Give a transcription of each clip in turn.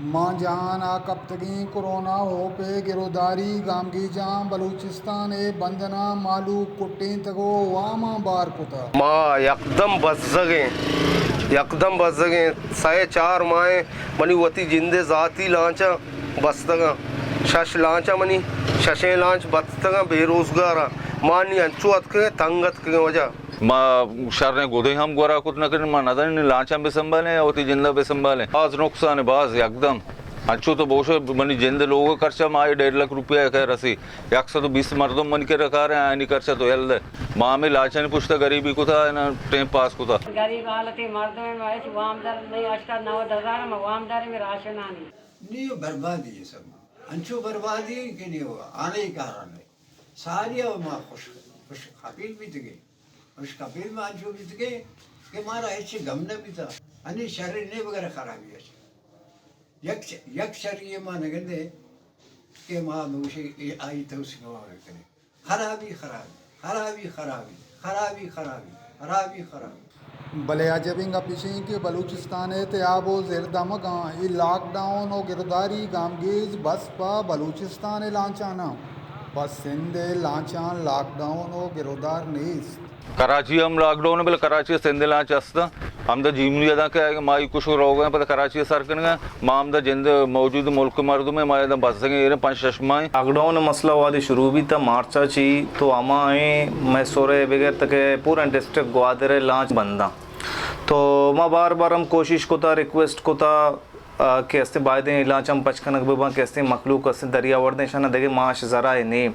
मां जान आ कप्तगी कोरोना हो पे गिरोदारी गामगी जाम बलूचिस्तान ए बंदना मालू कुट्टी तगो वामा बार कुता माँ यकदम बस जगे साये चार माए मनी वती जिंदे जाती लांचा बस्तगा शश लांचा मनी शशे लांच बस्तगा बेरोजगारा मानी अंचु अतके तंगत के वजह మా షార్నే గోదే हम गोरा कुछ न करें मा नदर ने लांचा बे संभाले होती जिंदा बे संभाले आज नुकसान है बाज एकदम अच्छो तो बहुत मनी जिंदे लोगों खर्चा माँ 1.5 लाख रुपया कह रसी 120 मर्दों मन के रखा रहे हैं नहीं खर्चा तो हेल्द माँ में लाचा नहीं पूछता गरीबी को था ना टाइम पास को था गरीब हालत मर्दों में वामदार नहीं 8-9 में वामदार में राशन आनी नहीं बर्बादी है सब अंशु बर्बादी के नहीं होगा आने ही कारण है सारी माँ खुश खपील भी गए खुश खपील में अंशु भी गए कि मारा ऐसे गमने भी था अन्य शरीर ने वगैरह खराबी है यक शरीर माँ नगंदे के माँ नूशे आई तो उसके मारे करे खराबी खराबी खराबी खराबी खराबी खराबी खराबी खराबी भले अजबिंगा पिछे के बलूचिस्तान ते आबो जिरदमगा ई लॉकडाउन और गिरदारी गामगीज बस पा बलूचिस्तान लांचाना बस सिंधे लांचान लॉकडाउन और गिरोदार नीस कराची हम लॉकडाउन पे कराची सिंधे लांच असता हम तो जीवनी अदा क्या माई कुछ रोग हैं पता कराची सरकन माँ हम जिंद मौजूद मुल्क मर्दों में माए बस सकें 5-6 माह लॉकडाउन मसला वादी शुरू भी था मार्चा ची तो आमाए मैसूरे बगैर तक पूरा डिस्ट्रिक्ट ग्वादर लांच बंदा तो माँ बार बार हम कोशिश को था रिक्वेस्ट को था कैसे बायदे इलाचम पचकनक बेबा कैसे मखलूक कैसे दरिया वर्दे शाना देखे माश ज़रा है नहीं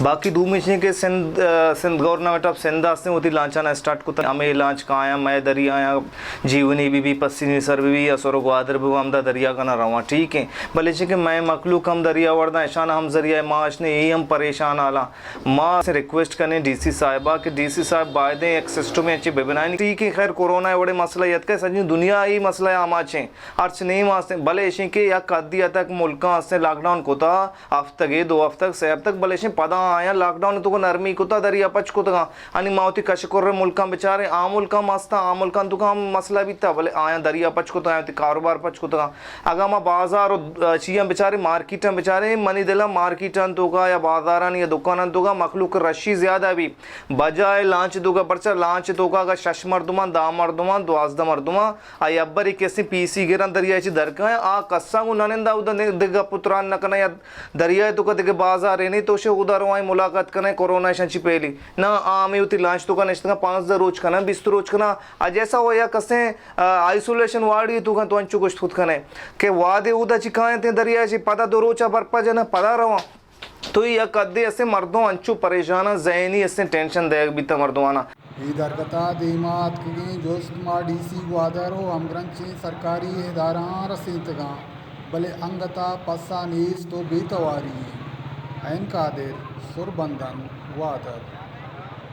बाकी दो मिशने के सिंध गवर्नमेंट ऑफ सिंध आस्ते होती लांचाना स्टार्ट को हमें लांच का आया मैं दरिया आया जीवनी भी पस्सिनी सर भी असर ग्वादर भी हम दरिया का ना रवा ठीक है भले कि मैं मखलूक हम दरिया वर्दा शाना हम जरिया माश ने यही हम परेशान आला माँ से रिक्वेस्ट करने DC साहिबा कि DC साहब बायदे एक सिस्टम में अच्छी बेबनाई ठीक है खैर कोरोना बड़े मसला यद के सजी दुनिया ही मसला है आमाचे अर्च नहीं मास भले ऐसे के या कदिया तक मुल्का से लॉकडाउन को था हफ्ते के 2 हफ्ते से अब तक भले ऐसे पदा आया लॉकडाउन तो नरमी को था दरिया पच को था आणि मावती कश कर मुल्का बेचारे आ मुल्का मस्ता आ मुल्का तो का मसला भी था भले आया दरिया पच को था कारोबार पच को था अगर मैं बाजार और चिया बेचारे मार्केट बेचारे मनी दिला मार्केट तो का या बाजार या दुकान तो का मखलूक रशी ज्यादा भी बजाय लांच तो का पर्चा लांच तो का शश मर्दुमा दा मर्दुमा द्वाजदा मर्दुमा आई अब्बरी कैसी पीसी गिरन दरिया दर आ कस्सा को ननिंदा उधर दिगा पुत्रान न कने या दरिया तो कदे के बाजार है नहीं तो शे उधर वहीं मुलाकात कने कोरोना शंची पहली ना आमी उती लांच तो का निश्चित 5 रोज कना 20 रोज कना आज ऐसा हो या कसे आइसोलेशन वार्ड तो का तो अंचु कुछ खुद कने के वादे उधर चिकाए थे दरिया ची पता दो रोचा बरपा जना पता रवा तो ये कदे ऐसे मर्दों अंचु परेशान ज़हनी ऐसे टेंशन दे भी मर्दवाना इधर कता दीमात की जोस्त मा DC ग्वादरो हमग्रंची सरकारी इदारा रसीतगा भले अंगता पस्सा नीस तो बेतवारी एन कादिर सुरबंदन ग्वादर